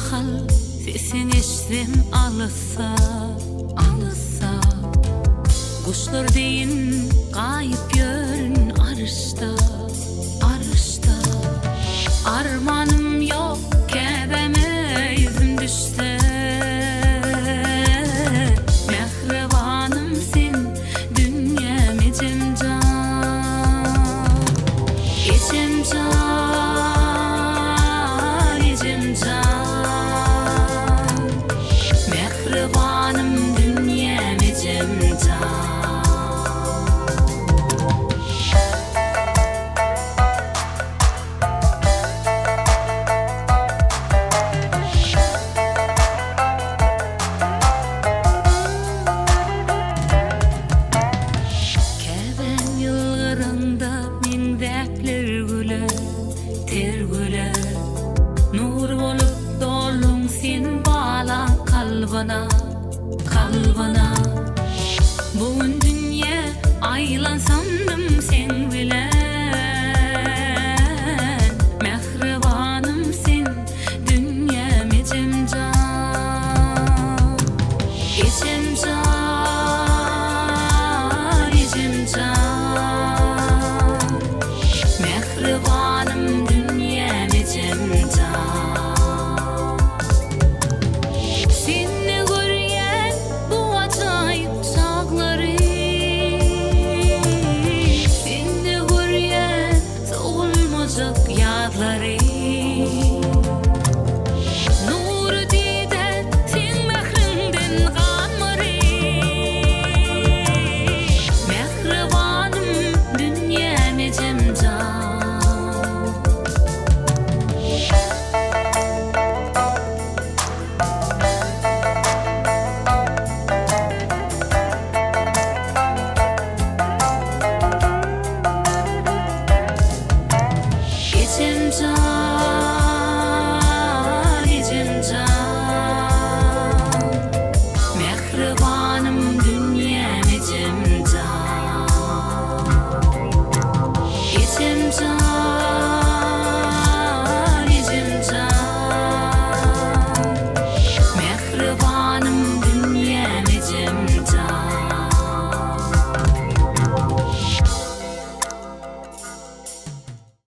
mahal sesin eşdim alısa alısa. Kuşlar deyin kayıp görün arışta arışta. Armanım yok kebeme yüzüm düşse. Mehribanım sen dünyam içim can içim can içim can. Mehribanım dünyam içim can. Nur bolup dolun sen bala kalbana kalbana. Bugün dünya aylan sandım sen bilen. Mehribanım sen dünyam içim can içim can içim can. Mehribanım dünyam içim can. Seni görüyen bu acayip çağları, seni görüyen soğulmayacak yadları. Nur diden sen mehrinden kanmari. Mehribanım dünyam içim can. İçim can, içim can.